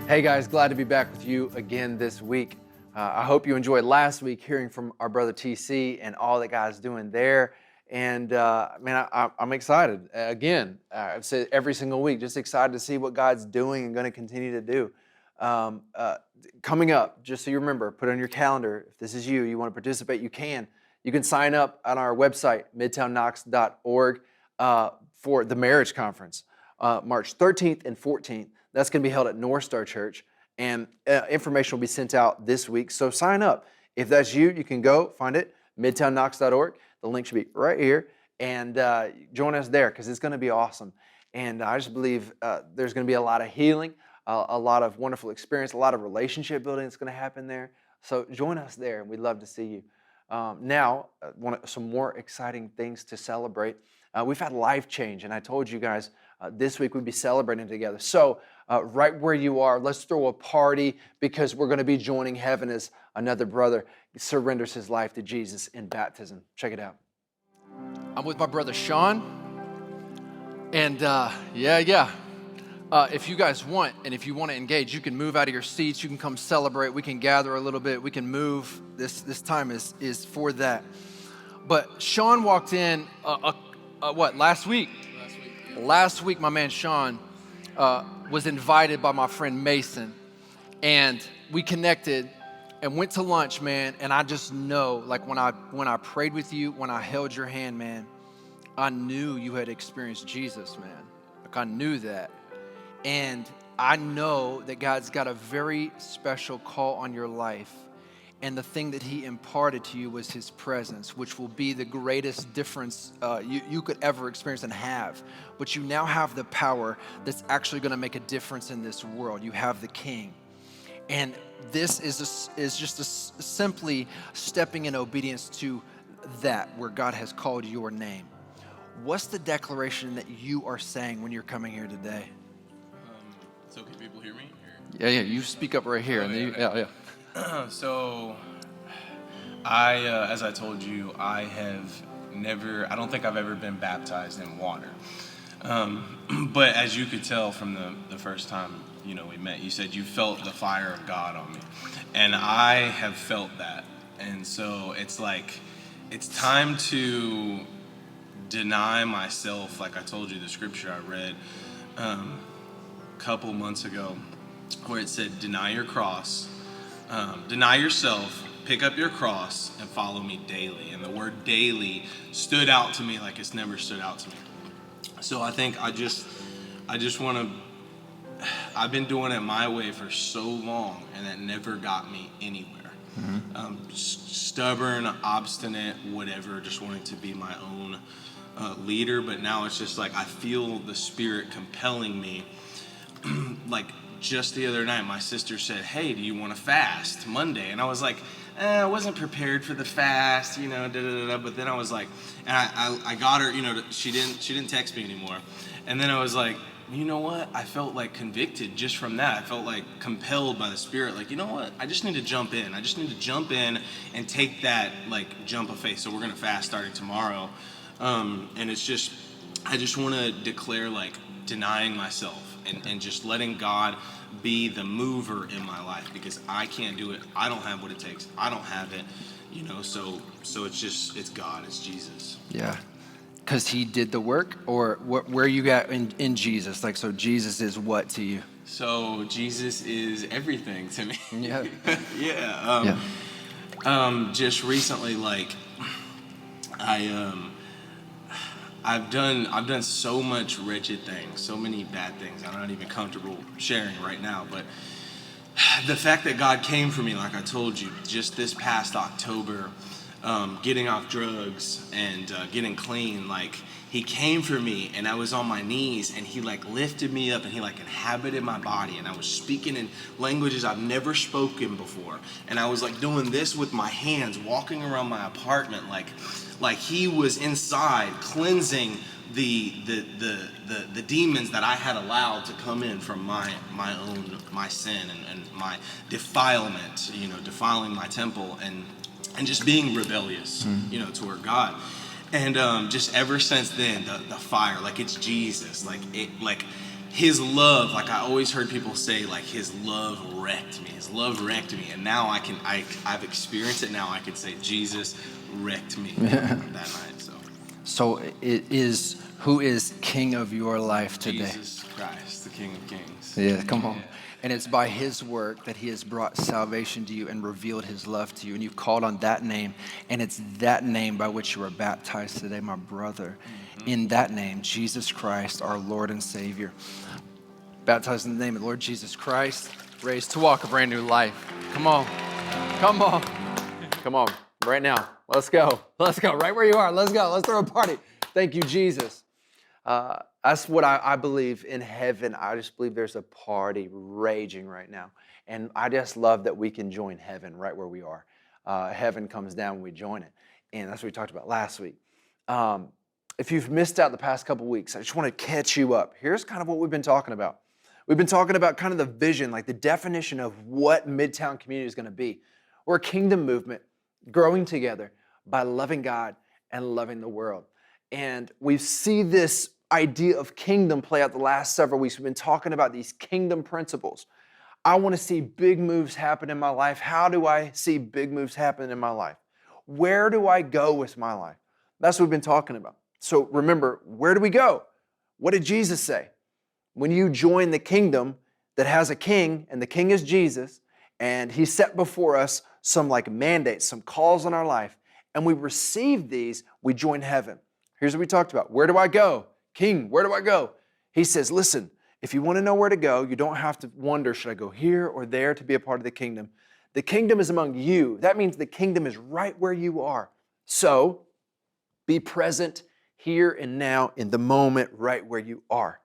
Hey guys, glad to be back with you again this week. I hope you enjoyed last week hearing from our brother TC and all that God's doing there. And man, I'm excited. Again, I've said every single week, just excited to see what God's doing and going to continue to do. Coming up, just so you remember, put it on your calendar. If this is you, you want to participate, you can. You can sign up on our website, MIDTOWNKIDS.org, for the marriage conference, March 13th and 14th. That's going to be held at North Star Church, and information will be sent out this week. So sign up. If that's you, you can go find it, MIDTOWNKNOX.org. The link should be right here, and join us there because it's going to be awesome. And I just believe there's going to be a lot of healing, a lot of wonderful experience, a lot of relationship building that's going to happen there. So join us there, and we'd love to see you. Now, some more exciting things to celebrate. We've had life change, and I told you guys this week we'd be celebrating together. So right where you are, let's throw a party because we're going to be joining heaven as another brother surrenders his life to Jesus in baptism. Check it out. I'm with my brother Sean, and if you guys want, and if you want to engage, you can move out of your seats. You can come celebrate. We can gather a little bit. We can move. This time is for that. But Sean walked in, last week? Yeah. Last week, my man Sean was invited by my friend Mason, and we connected and went to lunch, man. And I just know, like when I prayed with you, when I held your hand, man, I knew you had experienced Jesus, man. Like I knew that. And I know that God's got a very special call on your life. And the thing that he imparted to you was his presence, which will be the greatest difference you could ever experience and have. But you now have the power that's actually going to make a difference in this world. You have the King. And this is just simply stepping in obedience to that, where God has called your name. What's the declaration that you are saying when you're coming here today? So can people hear me? Yeah, you speak up right here. So as I told you, I don't think I've ever been baptized in water. But as you could tell from the first time, we met, you said you felt the fire of God on me. And I have felt that. And so it's like, it's time to deny myself. Like I told you, the scripture I read a couple months ago, where it said, deny your cross, deny yourself, pick up your cross, and follow me daily. And the word daily stood out to me like it's never stood out to me. So I think I just want to, I've been doing it my way for so long, and that never got me anywhere. Mm-hmm. Stubborn, obstinate, whatever, just wanting to be my own leader. But now it's just like I feel the Spirit compelling me. Like just the other night, my sister said, hey, do you want to fast Monday? And I was like, I wasn't prepared for the fast, But then I was like, and I got her, she didn't text me anymore. And then I was like, you know what? I felt like convicted just from that. I felt like compelled by the Spirit. Like, you know what? I just need to jump in. I just need to jump in and take that jump of faith. So we're going to fast starting tomorrow. And it's just, I just want to declare denying myself and just letting God be the mover in my life, because I can't do it. I don't have what it takes. I don't have it, so it's God, it's Jesus. Yeah. Because he did the work, or where you got in Jesus? So Jesus is what to you? So Jesus is everything to me. Yeah. Yeah. Just recently, I've done so much wretched things, so many bad things I'm not even comfortable sharing right now. But the fact that God came for me, like I told you, just this past October, getting off drugs and getting clean, he came for me, and I was on my knees, and he lifted me up, and he inhabited my body, and I was speaking in languages I've never spoken before, and I was doing this with my hands, walking around my apartment, like he was inside cleansing the demons that I had allowed to come in from my sin and my defilement, defiling my temple and just being rebellious, toward God. And just ever since then, the fire, it's Jesus, his love, like I always heard people say, like his love wrecked me. His love wrecked me. And now I've experienced it. Now I could say Jesus wrecked me that night. So it is, who is King of your life today? Jesus Christ, the King of Kings. Yeah, come on. And it's by his work that he has brought salvation to you and revealed his love to you. And you've called on that name. And it's that name by which you are baptized today, my brother. In that name, Jesus Christ, our Lord and Savior. Baptized in the name of the Lord Jesus Christ, raised to walk a brand new life. Come on. Come on. Come on. Right now. Let's go. Let's go. Right where you are. Let's go. Let's throw a party. Thank you, Jesus. That's what I believe in heaven. I just believe there's a party raging right now. And I just love that we can join heaven right where we are. Heaven comes down when we join it. And that's what we talked about last week. If you've missed out the past couple weeks, I just want to catch you up. Here's kind of what we've been talking about. We've been talking about kind of the vision, like the definition of what Midtown Community is going to be. We're a kingdom movement growing together by loving God and loving the world. And we see this idea of kingdom play out the last several weeks. We've been talking about these kingdom principles. I want to see big moves happen in my life. How do I see big moves happen in my life? Where do I go with my life? That's what we've been talking about. So remember, where do we go? What did Jesus say? When you join the kingdom that has a king, and the king is Jesus, and he set before us some like mandates, some calls on our life, and we receive these, we join heaven. Here's what we talked about. Where do I go? King, where do I go? He says, listen, if you want to know where to go, you don't have to wonder, should I go here or there to be a part of the kingdom? The kingdom is among you. That means the kingdom is right where you are. So be present here and now in the moment right where you are.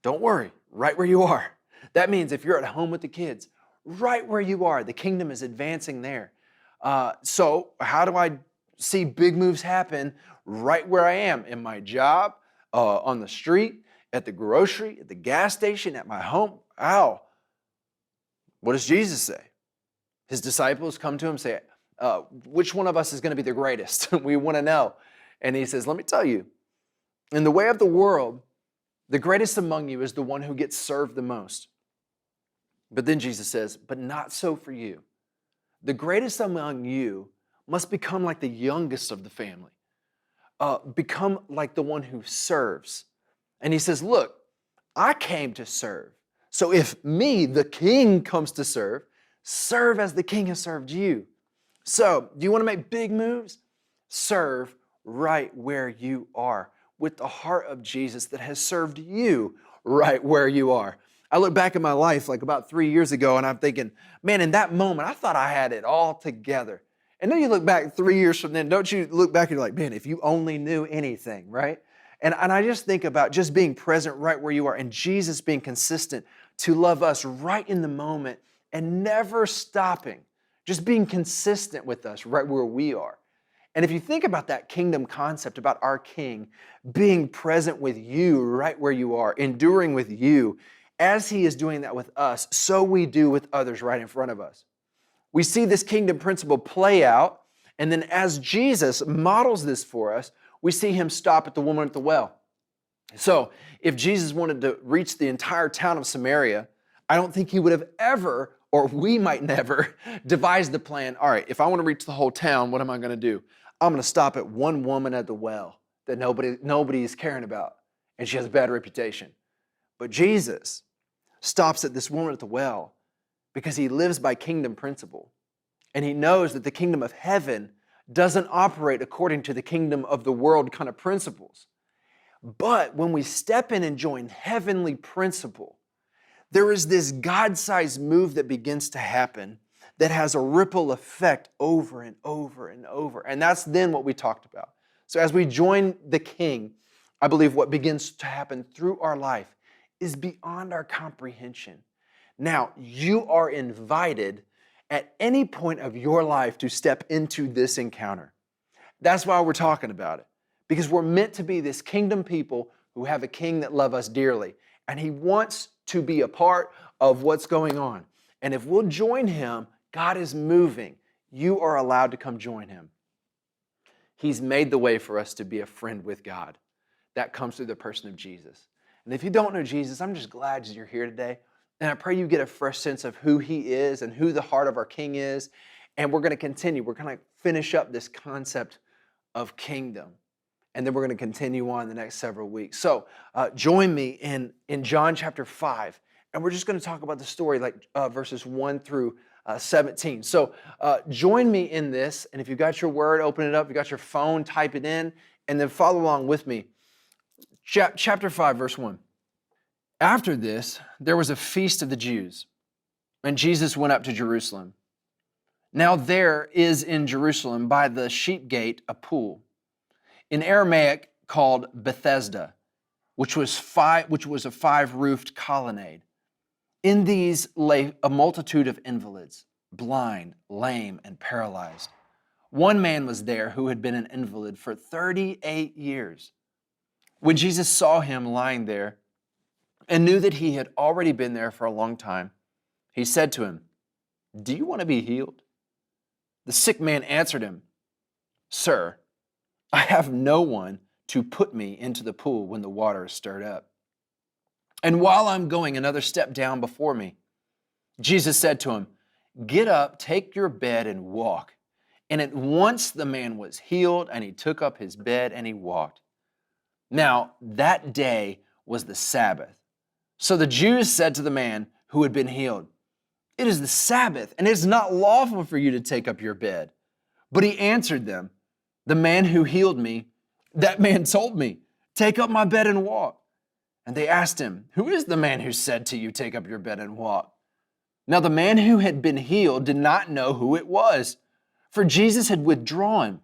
Don't worry, right where you are. That means if you're at home with the kids, right where you are, the kingdom is advancing there. So how do I see big moves happen right where I am? In my job, on the street, at the grocery, at the gas station, at my home? How? What does Jesus say? His disciples come to him and say, which one of us is going to be the greatest? We want to know. And he says, let me tell you, in the way of the world, the greatest among you is the one who gets served the most. But then Jesus says, but not so for you. The greatest among you must become like the youngest of the family. Become like the one who serves. And he says, look, I came to serve. So if me, the king, comes to serve as the king has served you. So do you want to make big moves? Serve right where you are with the heart of Jesus that has served you right where you are. I look back at my life like about 3 years ago and I'm thinking, man, in that moment, I thought I had it all together. And then you look back 3 years from then, don't you look back and you're like, man, if you only knew anything, right? And I just think about just being present right where you are and Jesus being consistent to love us right in the moment and never stopping, just being consistent with us right where we are. And if you think about that kingdom concept about our King being present with you right where you are, enduring with you, as he is doing that with us, so we do with others right in front of us. We see this kingdom principle play out, and then as Jesus models this for us, we see him stop at the woman at the well. So if Jesus wanted to reach the entire town of Samaria, I don't think he would have ever, or we might never, devise the plan, all right, if I want to reach the whole town, what am I going to do? I'm going to stop at one woman at the well that nobody is caring about, and she has a bad reputation. But Jesus stops at this woman at the well because he lives by kingdom principle, and he knows that the kingdom of heaven doesn't operate according to the kingdom of the world kind of principles. But when we step in and join heavenly principle, there is this God-sized move that begins to happen that has a ripple effect over and over and over. And that's then what we talked about. So as we join the King, I believe what begins to happen through our life is beyond our comprehension. Now, you are invited at any point of your life to step into this encounter. That's why we're talking about it. Because we're meant to be this kingdom people who have a king that loves us dearly. And he wants to be a part of what's going on. And if we'll join him, God is moving. You are allowed to come join him. He's made the way for us to be a friend with God. That comes through the person of Jesus. And if you don't know Jesus, I'm just glad you're here today. And I pray you get a fresh sense of who he is and who the heart of our King is. And we're going to continue. We're going to finish up this concept of kingdom. And then we're going to continue on the next several weeks. So join me in John chapter 5. And we're just going to talk about the story, like verses 1 through 17. So join me in this. And if you've got your word, open it up. If you've got your phone, type it in. And then follow along with me. Chapter 5, verse 1. After this, there was a feast of the Jews, and Jesus went up to Jerusalem. Now there is in Jerusalem by the sheep gate a pool, in Aramaic called Bethesda, which was a five-roofed colonnade. In these lay a multitude of invalids, blind, lame, and paralyzed. One man was there who had been an invalid for 38 years. When Jesus saw him lying there and knew that he had already been there for a long time, he said to him, "Do you want to be healed?" The sick man answered him, "Sir, I have no one to put me into the pool when the water is stirred up. And while I'm going another step down before me." Jesus said to him, "Get up, take your bed and walk." And at once the man was healed, and he took up his bed and he walked. Now that day was the Sabbath. So the Jews said to the man who had been healed, "It is the Sabbath, and it is not lawful for you to take up your bed." But he answered them, "The man who healed me, that man told me, 'Take up my bed and walk.'" And they asked him, "Who is the man who said to you, 'Take up your bed and walk'?" Now the man who had been healed did not know who it was, for Jesus had withdrawn,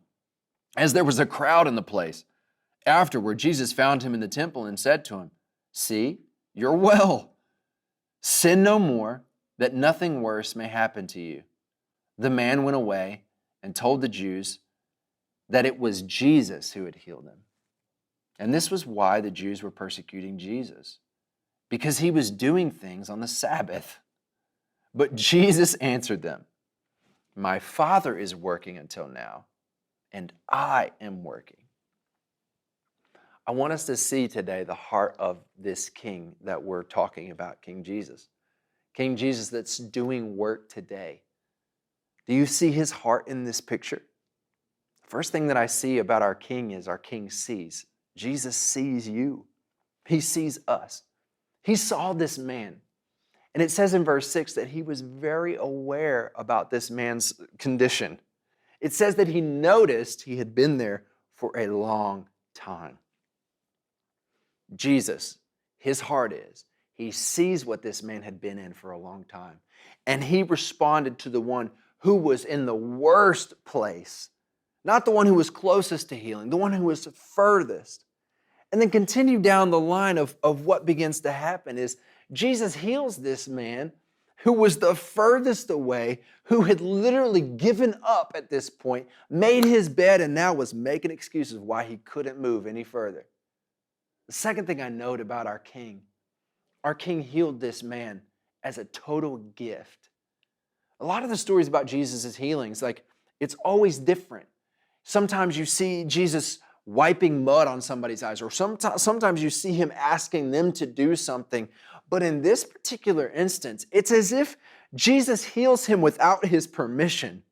as there was a crowd in the place. Afterward, Jesus found him in the temple and said to him, "See, you're well. Sin no more, that nothing worse may happen to you." The man went away and told the Jews that it was Jesus who had healed him. And this was why the Jews were persecuting Jesus, because he was doing things on the Sabbath. But Jesus answered them, "My Father is working until now, and I am working." I want us to see today the heart of this King that we're talking about, King Jesus. King Jesus that's doing work today. Do you see his heart in this picture? First thing that I see about our King is our King sees. Jesus sees you. He sees us. He saw this man. And it says in verse 6 that he was very aware about this man's condition. It says that he noticed he had been there for a long time. Jesus, his heart is, he sees what this man had been in for a long time. And he responded to the one who was in the worst place, not the one who was closest to healing, the one who was furthest. And then continue down the line of what begins to happen is Jesus heals this man who was the furthest away, who had literally given up at this point, made his bed, and now was making excuses why he couldn't move any further. The second thing I note about our King healed this man as a total gift. A lot of the stories about Jesus' healings, it's always different. Sometimes you see Jesus wiping mud on somebody's eyes, or sometimes you see him asking them to do something. But in this particular instance, it's as if Jesus heals him without his permission.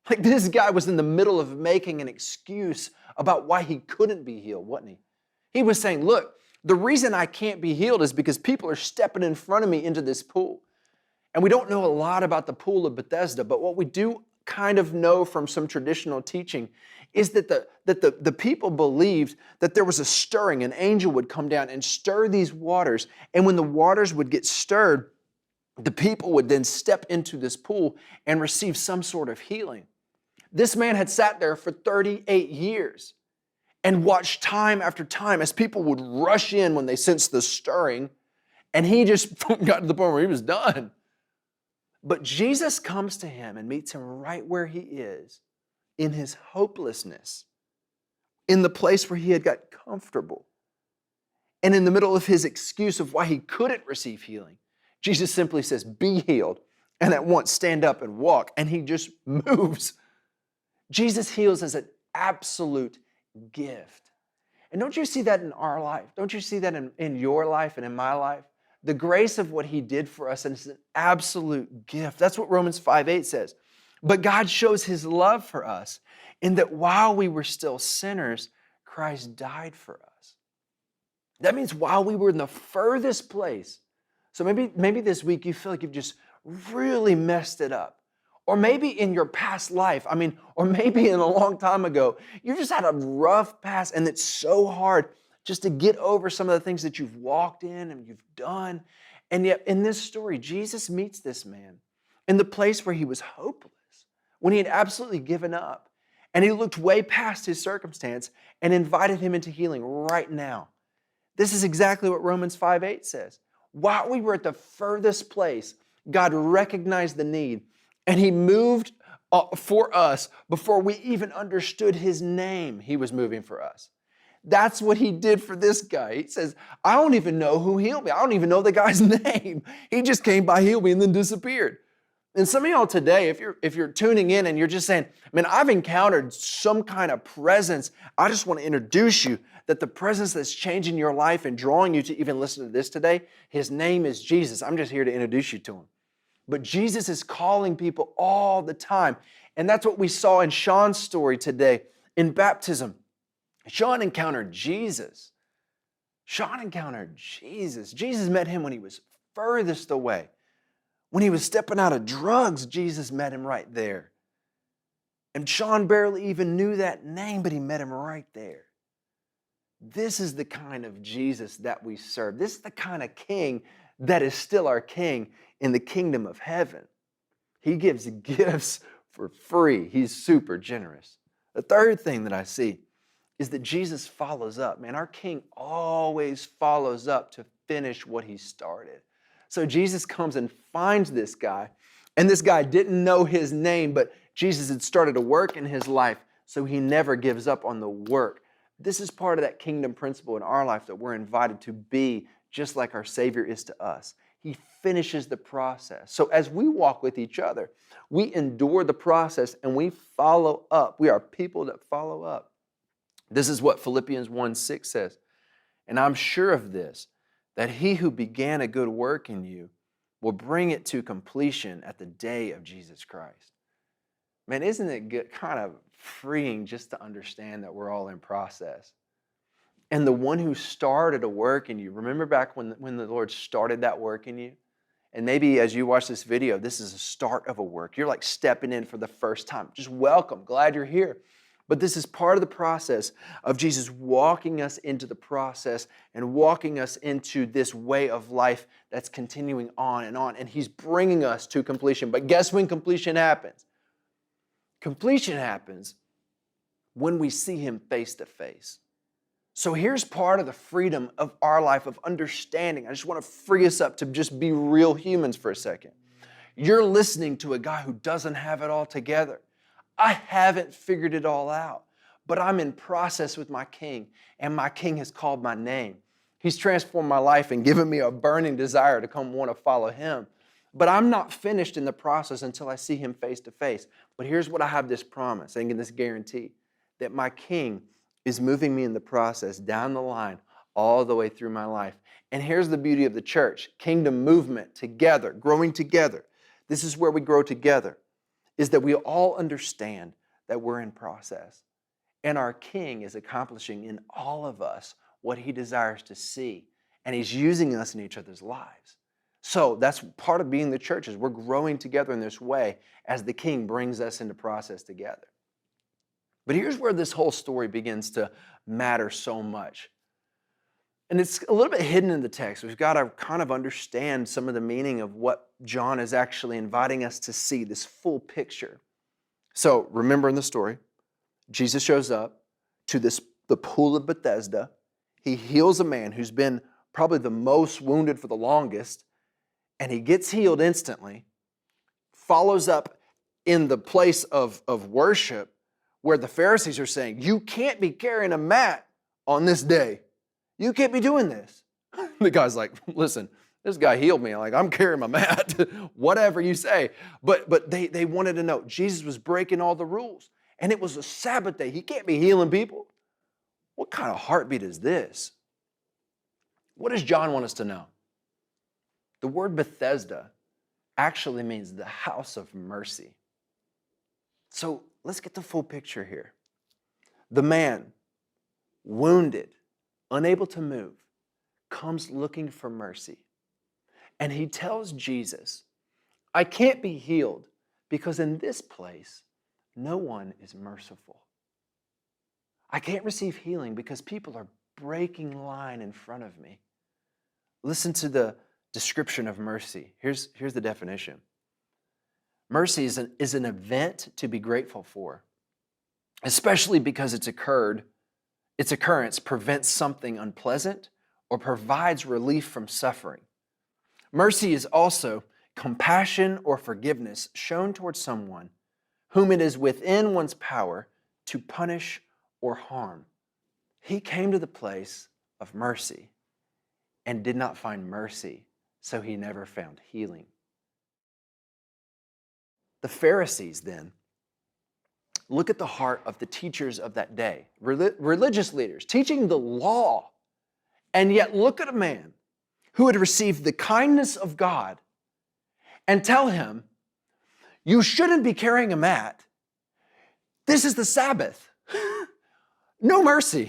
Like this guy was in the middle of making an excuse about why he couldn't be healed, wasn't he? He was saying, "Look, the reason I can't be healed is because people are stepping in front of me into this pool." And we don't know a lot about the pool of Bethesda, but what we do kind of know from some traditional teaching is that the people believed that there was a stirring. An angel would come down and stir these waters. And when the waters would get stirred, the people would then step into this pool and receive some sort of healing. This man had sat there for 38 years and watched time after time as people would rush in when they sensed the stirring, and he just got to the point where he was done. But Jesus comes to him and meets him right where he is, in his hopelessness, in the place where he had got comfortable, and in the middle of his excuse of why he couldn't receive healing. Jesus simply says, "Be healed," and at once stand up and walk, and he just moves. Jesus heals as an absolute gift. And don't you see that in our life? Don't you see that in your life and in my life? The grace of what he did for us is an absolute gift. That's what Romans 5:8 says. But God shows his love for us in that while we were still sinners, Christ died for us. That means while we were in the furthest place. So maybe this week you feel like you've just really messed it up. Or maybe in your past life, or maybe in a long time ago, you just had a rough past and it's so hard just to get over some of the things that you've walked in and you've done. And yet in this story, Jesus meets this man in the place where he was hopeless, when he had absolutely given up. And he looked way past his circumstance and invited him into healing right now. This is exactly what Romans 5:8 says. While we were at the furthest place, God recognized the need and he moved for us before we even understood his name. He was moving for us. That's what he did for this guy. He says, I don't even know who healed me. I don't even know the guy's name. He just came by, healed me, and then disappeared. And some of y'all today, if you're tuning in and you're just saying, man, I've encountered some kind of presence, I just want to introduce you that the presence that's changing your life and drawing you to even listen to this today, his name is Jesus. I'm just here to introduce you to him. But Jesus is calling people all the time. And that's what we saw in Sean's story today in baptism. Sean encountered Jesus. Sean encountered Jesus. Jesus met him when he was furthest away. When he was stepping out of drugs, Jesus met him right there. And Sean barely even knew that name, but he met him right there. This is the kind of Jesus that we serve. This is the kind of king that is still our king in the kingdom of heaven. He gives gifts for free. He's super generous. The third thing that I see is that Jesus follows up. Man, our king always follows up to finish what he started. So Jesus comes and finds this guy, and this guy didn't know his name, but Jesus had started a work in his life, so he never gives up on the work. This is part of that kingdom principle in our life that we're invited to be just like our Savior is to us. He finishes the process. So as we walk with each other, we endure the process and we follow up. We are people that follow up. This is what Philippians 1:6 says. And I'm sure of this, that he who began a good work in you will bring it to completion at the day of Jesus Christ. Man, isn't it good, kind of freeing just to understand that we're all in process? And the one who started a work in you, remember back when the Lord started that work in you? And maybe as you watch this video, this is a start of a work. You're like stepping in for the first time. Just welcome, glad you're here. But this is part of the process of Jesus walking us into the process and walking us into this way of life that's continuing on. And he's bringing us to completion. But guess when completion happens? Completion happens when we see him face to face. So here's part of the freedom of our life, of understanding. I just want to free us up to just be real humans for a second. You're listening to a guy who doesn't have it all together. I haven't figured it all out, but I'm in process with my king, and my king has called my name. He's transformed my life and given me a burning desire to come want to follow him. But I'm not finished in the process until I see him face to face. But here's what I have this promise and this guarantee, that my king is moving me in the process down the line all the way through my life. And here's the beauty of the church, kingdom movement together, growing together. This is where we grow together, is that we all understand that we're in process. And our king is accomplishing in all of us what he desires to see. And he's using us in each other's lives. So that's part of being the church, is we're growing together in this way as the king brings us into process together. But here's where this whole story begins to matter so much. And it's a little bit hidden in the text. We've got to kind of understand some of the meaning of what John is actually inviting us to see, this full picture. So remember in the story, Jesus shows up to the pool of Bethesda. He heals a man who's been probably the most wounded for the longest, and he gets healed instantly, follows up in the place of worship where the Pharisees are saying, you can't be carrying a mat on this day. You can't be doing this. The guy's like, listen, this guy healed me. I'm carrying my mat, whatever you say. But they wanted to know, Jesus was breaking all the rules. And it was a Sabbath day. He can't be healing people. What kind of heartbeat is this? What does John want us to know? The word Bethesda actually means the house of mercy. So let's get the full picture here. The man, wounded, unable to move, comes looking for mercy. And he tells Jesus, I can't be healed because in this place, no one is merciful. I can't receive healing because people are breaking line in front of me. Listen to the description of mercy. Here's the definition. Mercy is an event to be grateful for, especially because its occurrence prevents something unpleasant or provides relief from suffering. Mercy is also compassion or forgiveness shown towards someone whom it is within one's power to punish or harm. He came to the place of mercy and did not find mercy, so he never found healing. The Pharisees then, look at the heart of the teachers of that day, religious leaders teaching the law, and yet look at a man who had received the kindness of God and tell him, you shouldn't be carrying a mat. This is the Sabbath. No mercy.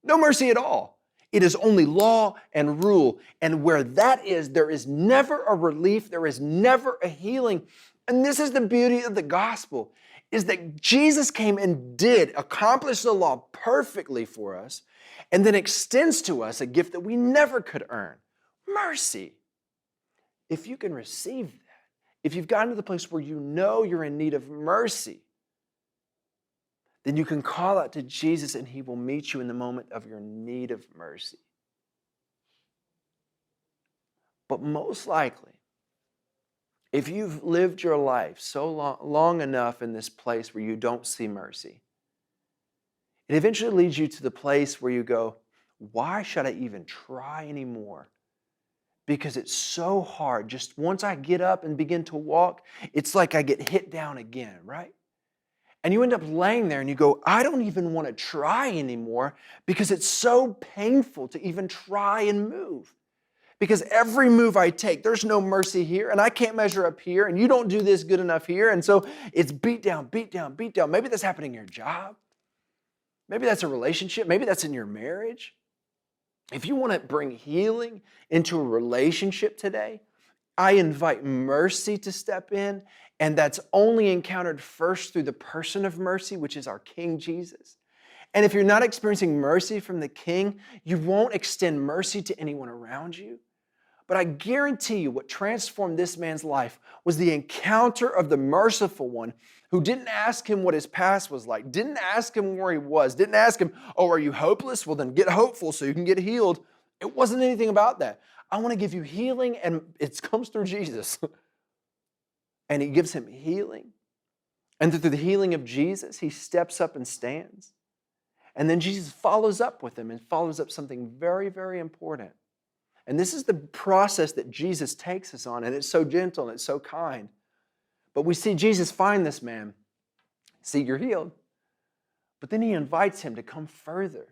No mercy at all. It is only law and rule. And where that is, there is never a relief. There is never a healing. And this is the beauty of the gospel, is that Jesus came and did accomplish the law perfectly for us, and then extends to us a gift that we never could earn, mercy. If you can receive that, if you've gotten to the place where you know you're in need of mercy, then you can call out to Jesus and he will meet you in the moment of your need of mercy. But most likely, if you've lived your life so long enough in this place where you don't see mercy, it eventually leads you to the place where you go, why should I even try anymore? Because it's so hard. Just once I get up and begin to walk, it's like I get hit down again, right? And you end up laying there and you go, I don't even want to try anymore because it's so painful to even try and move. Because every move I take, there's no mercy here, and I can't measure up here, and you don't do this good enough here, and so it's beat down, beat down, beat down. Maybe that's happening in your job. Maybe that's a relationship. Maybe that's in your marriage. If you want to bring healing into a relationship today, I invite mercy to step in, and that's only encountered first through the person of mercy, which is our King Jesus. And if you're not experiencing mercy from the King, you won't extend mercy to anyone around you. But I guarantee you what transformed this man's life was the encounter of the merciful one who didn't ask him what his past was like, didn't ask him where he was, didn't ask him, oh, are you hopeless? Well, then get hopeful so you can get healed. It wasn't anything about that. I want to give you healing, and it comes through Jesus. And he gives him healing. And through the healing of Jesus, he steps up and stands. And then Jesus follows up with him and follows up something very, very important. And this is the process that Jesus takes us on, and it's so gentle and it's so kind. But we see Jesus find this man. See, you're healed. But then he invites him to come further.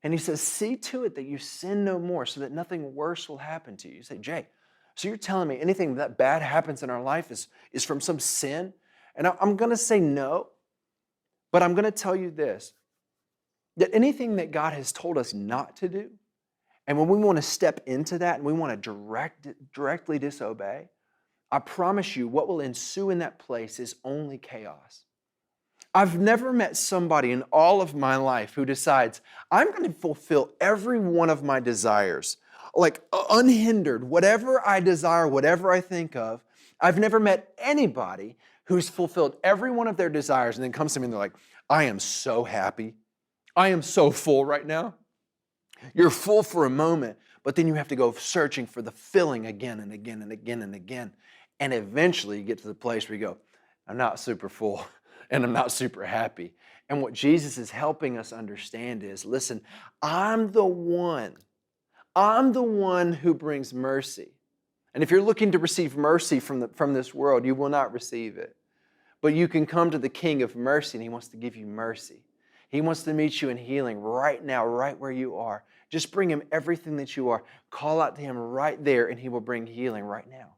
And he says, see to it that you sin no more so that nothing worse will happen to you. You say, Jay, so you're telling me anything that bad happens in our life is from some sin? And I'm going to say no, but I'm going to tell you this, that anything that God has told us not to do, and when we want to step into that and we want to directly disobey, I promise you what will ensue in that place is only chaos. I've never met somebody in all of my life who decides, I'm going to fulfill every one of my desires, like unhindered, whatever I desire, whatever I think of. I've never met anybody who's fulfilled every one of their desires and then comes to me and they're like, I am so happy. I am so full right now. You're full for a moment, but then you have to go searching for the filling again and again and again and again. And eventually you get to the place where you go, I'm not super full and I'm not super happy. And what Jesus is helping us understand is, listen, I'm the one who brings mercy. And if you're looking to receive mercy from this world, you will not receive it. But you can come to the King of mercy and he wants to give you mercy. He wants to meet you in healing right now, right where you are. Just bring him everything that you are. Call out to him right there, and he will bring healing right now.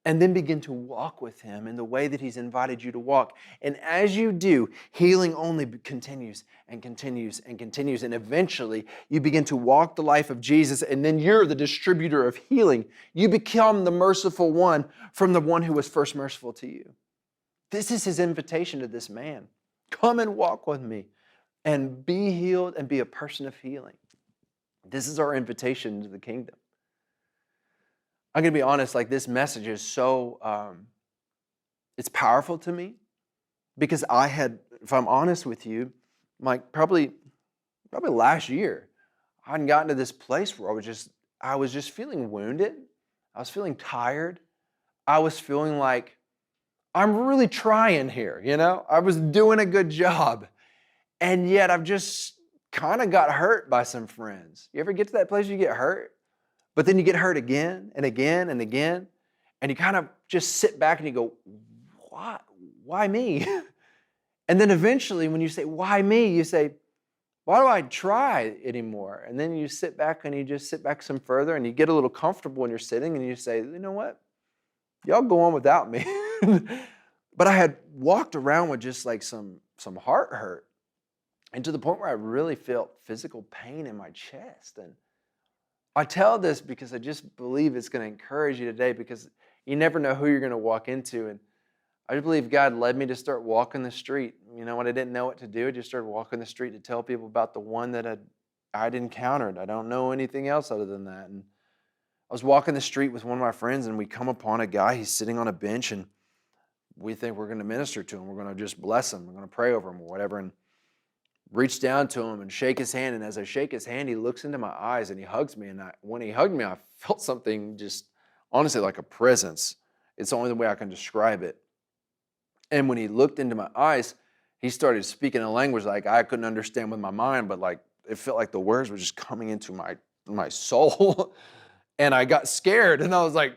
And then begin to walk with him in the way that he's invited you to walk. And as you do, healing only continues and continues and continues. And eventually, you begin to walk the life of Jesus, and then you're the distributor of healing. You become the merciful one from the one who was first merciful to you. This is his invitation to this man. Come and walk with me and be healed and be a person of healing. This is our invitation to the kingdom. I'm going to be honest, like this message is so, it's powerful to me because I had, if I'm honest with you, like probably last year, I hadn't gotten to this place where I was just feeling wounded. I was feeling tired. I was feeling like I'm really trying here, you know? I was doing a good job. And yet I've just kind of got hurt by some friends. You ever get to that place where you get hurt? But then you get hurt again and again and again, and you kind of just sit back and you go, "Why? Why me?" And then eventually when you say, "Why me?" you say, "Why do I try anymore?" And then you sit back and you just sit back some further and you get a little comfortable when you're sitting and you say, "You know what? Y'all go on without me." But I had walked around with just like some heart hurt, and to the point where I really felt physical pain in my chest. And I tell this because I just believe it's going to encourage you today, because you never know who you're going to walk into. And I just believe God led me to start walking the street. You know, when I didn't know what to do, I just started walking the street to tell people about the one that I'd encountered. I don't know anything else other than that. And I was walking the street with one of my friends, and we come upon a guy. He's sitting on a bench, and we think we're going to minister to him. We're going to just bless him. We're going to pray over him or whatever. And reach down to him and shake his hand. And as I shake his hand, he looks into my eyes and he hugs me. And when he hugged me, I felt something just honestly like a presence. It's the only way I can describe it. And when he looked into my eyes, he started speaking a language like I couldn't understand with my mind, but like it felt like the words were just coming into my soul. And I got scared, and I was like,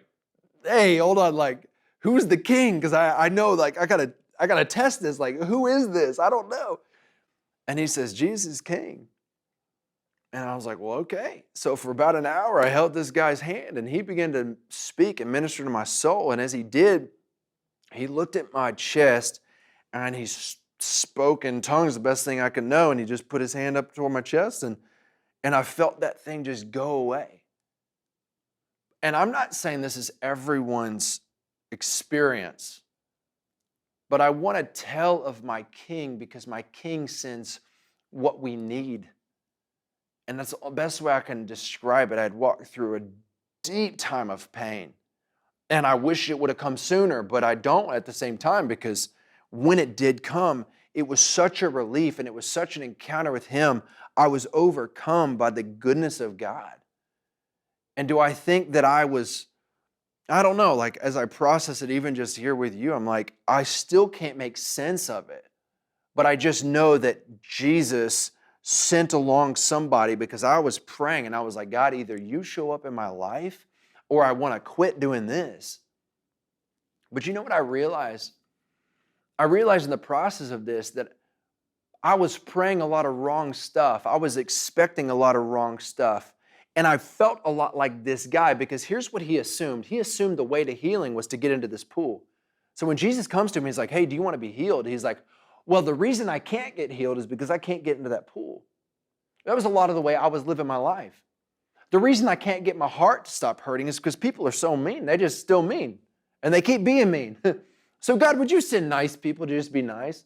"Hey, hold on, like, who's the king?" Because I know, like, I gotta test this. Like, who is this? I don't know. And he says, "Jesus is king." And I was like, "Well, okay." So for about an hour, I held this guy's hand, and he began to speak and minister to my soul. And as he did, he looked at my chest, and he spoke in tongues, the best thing I could know. And he just put his hand up toward my chest, and I felt that thing just go away. And I'm not saying this is everyone's experience, but I want to tell of my king, because my king sends what we need. And that's the best way I can describe it. I'd walked through a deep time of pain, and I wish it would have come sooner, but I don't at the same time, because when it did come, it was such a relief, and it was such an encounter with him. I was overcome by the goodness of God. And do I think that I don't know, like as I process it, even just here with you, I'm like, I still can't make sense of it. But I just know that Jesus sent along somebody, because I was praying and I was like, "God, either you show up in my life or I want to quit doing this." But you know what I realized? I realized in the process of this that I was praying a lot of wrong stuff. I was expecting a lot of wrong stuff. And I felt a lot like this guy, because here's what he assumed. He assumed the way to healing was to get into this pool. So when Jesus comes to him, he's like, "Hey, do you want to be healed?" He's like, "Well, the reason I can't get healed is because I can't get into that pool." That was a lot of the way I was living my life. The reason I can't get my heart to stop hurting is because people are so mean. They just still mean. And they keep being mean. So God, would you send nice people to just be nice?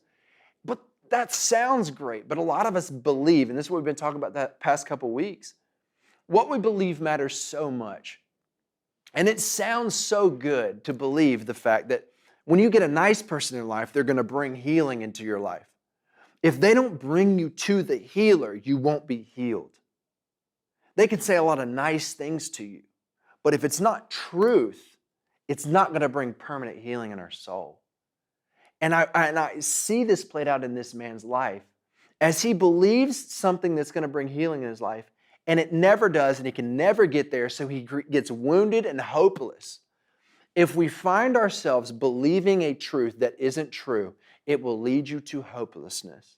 But that sounds great. But a lot of us believe, and this is what we've been talking about that past couple weeks, what we believe matters so much. And it sounds so good to believe the fact that when you get a nice person in life, they're going to bring healing into your life. If they don't bring you to the healer, you won't be healed. They can say a lot of nice things to you, but if it's not truth, it's not going to bring permanent healing in our soul. And I see this played out in this man's life as he believes something that's going to bring healing in his life, and it never does, and he can never get there, so he gets wounded and hopeless. If we find ourselves believing a truth that isn't true, it will lead you to hopelessness.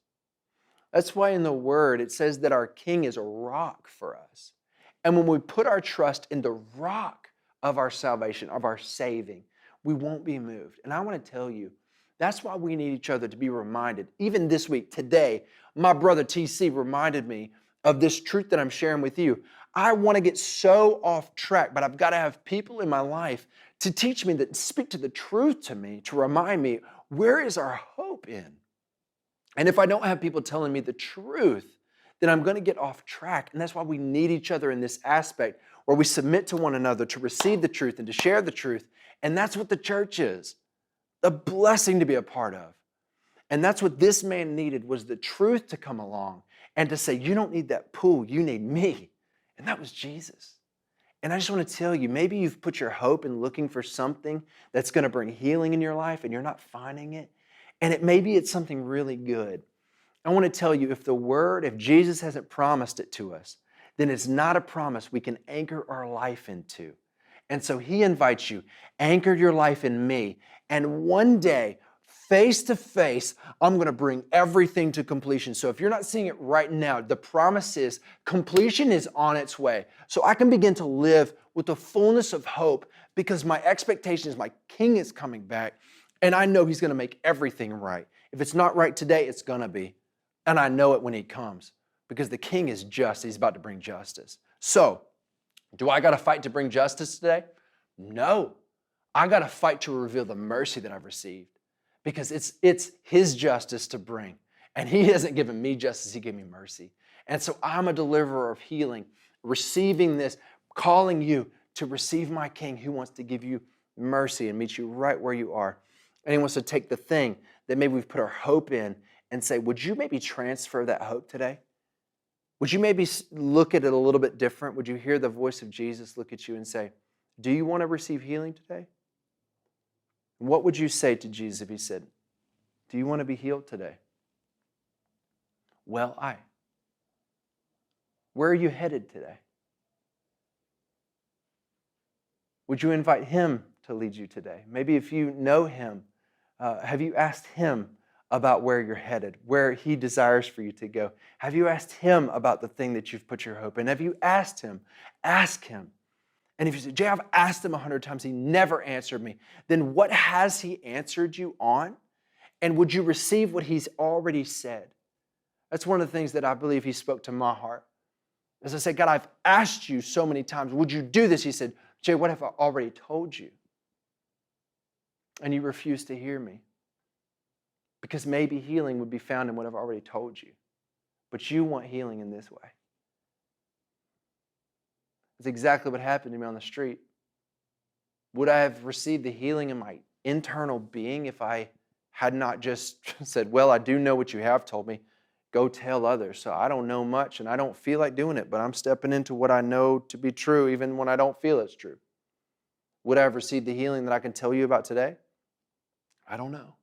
That's why in the Word it says that our King is a rock for us. And when we put our trust in the rock of our salvation, of our saving, we won't be moved. And I want to tell you, that's why we need each other to be reminded. Even this week, today, my brother TC reminded me of this truth that I'm sharing with you. I want to get so off track, but I've got to have people in my life to teach me, that speak to the truth to me, to remind me, where is our hope in? And if I don't have people telling me the truth, then I'm going to get off track. And that's why we need each other in this aspect where we submit to one another to receive the truth and to share the truth. And that's what the church is, a blessing to be a part of. And that's what this man needed, was the truth to come along and to say, you don't need that pool, you need me. And that was Jesus. And I just want to tell you, maybe you've put your hope in looking for something that's going to bring healing in your life and you're not finding it. And maybe it's something really good. I want to tell you, if Jesus hasn't promised it to us, then it's not a promise we can anchor our life into. And so he invites you, anchor your life in me. And one day, face to face, I'm going to bring everything to completion. So if you're not seeing it right now, the promise is completion is on its way. So I can begin to live with the fullness of hope, because my expectation is my King is coming back, and I know he's going to make everything right. If it's not right today, it's going to be. And I know it when he comes, because the King is just. He's about to bring justice. So, do I got to fight to bring justice today? No. I got to fight to reveal the mercy that I've received, because it's his justice to bring. And he hasn't given me justice, he gave me mercy. And so I'm a deliverer of healing, receiving this, calling you to receive my King, who wants to give you mercy and meet you right where you are. And he wants to take the thing that maybe we've put our hope in and say, would you maybe transfer that hope today? Would you maybe look at it a little bit different? Would you hear the voice of Jesus look at you and say, do you want to receive healing today? What would you say to Jesus if he said, do you want to be healed today? Well, where are you headed today? Would you invite him to lead you today? Maybe if you know him, have you asked him about where you're headed, where he desires for you to go? Have you asked him about the thing that you've put your hope in? Have you asked him? Ask him. And if you say, Jay, I've asked him 100 times, he never answered me, then what has he answered you on? And would you receive what he's already said? That's one of the things that I believe he spoke to my heart. As I said, God, I've asked you so many times, would you do this? He said, Jay, what have I already told you? And you refuse to hear me. Because maybe healing would be found in what I've already told you. But you want healing in this way. That's exactly what happened to me on the street. Would I have received the healing in my internal being if I had not just said, well, I do know what you have told me. Go tell others. So I don't know much and I don't feel like doing it, but I'm stepping into what I know to be true even when I don't feel it's true. Would I have received the healing that I can tell you about today? I don't know.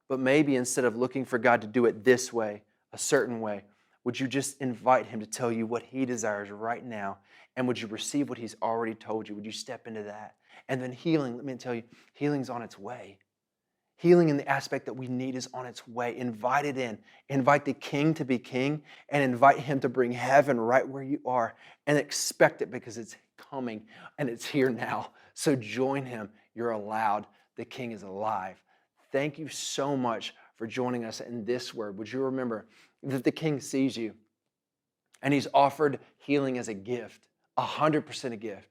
But maybe instead of looking for God to do it this way, a certain way, would you just invite him to tell you what he desires right now? And would you receive what he's already told you? Would you step into that? And then healing, let me tell you, healing's on its way. Healing in the aspect that we need is on its way. Invite it in. Invite the King to be King and invite him to bring heaven right where you are, and expect it because it's coming and it's here now. So join him. You're allowed. The King is alive. Thank you so much for joining us in this word. Would you remember that the King sees you and he's offered healing as a gift, 100% a gift.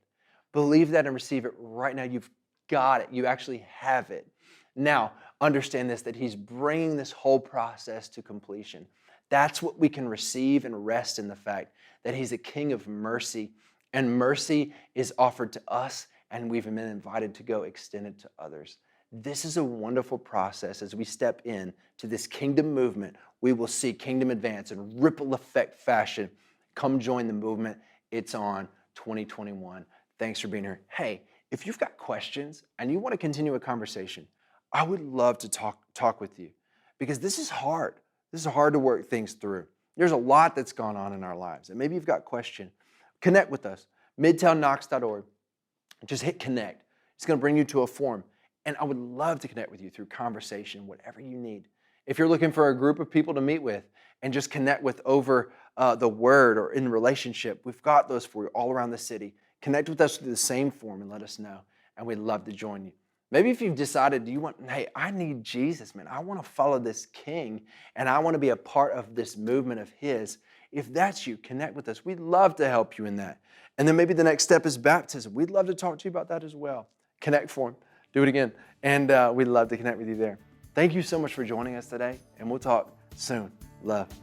Believe that and receive it right now. You've got it. You actually have it. Now, understand this, that he's bringing this whole process to completion. That's what we can receive and rest in the fact that he's a King of mercy, and mercy is offered to us, and we've been invited to go extend it to others. This is a wonderful process. As we step in to this kingdom movement, we will see kingdom advance in ripple effect fashion. Come join the movement. It's on 2021. Thanks for being here. Hey, if you've got questions and you want to continue a conversation, I would love to talk with you, because this is hard. This is hard to work things through. There's a lot that's gone on in our lives, and maybe you've got a question. Connect with us, MIDTOWNKNOX.org. Just hit connect. It's going to bring you to a form, and I would love to connect with you through conversation, whatever you need. If you're looking for a group of people to meet with and just connect with over the word or in relationship, we've got those for you all around the city. Connect with us through the same form and let us know. And we'd love to join you. Maybe if you've decided, hey, I need Jesus, man. I want to follow this King and I want to be a part of this movement of his. If that's you, connect with us. We'd love to help you in that. And then maybe the next step is baptism. We'd love to talk to you about that as well. Connect for him. Do it again. And we'd love to connect with you there. Thank you so much for joining us today, and we'll talk soon. Love.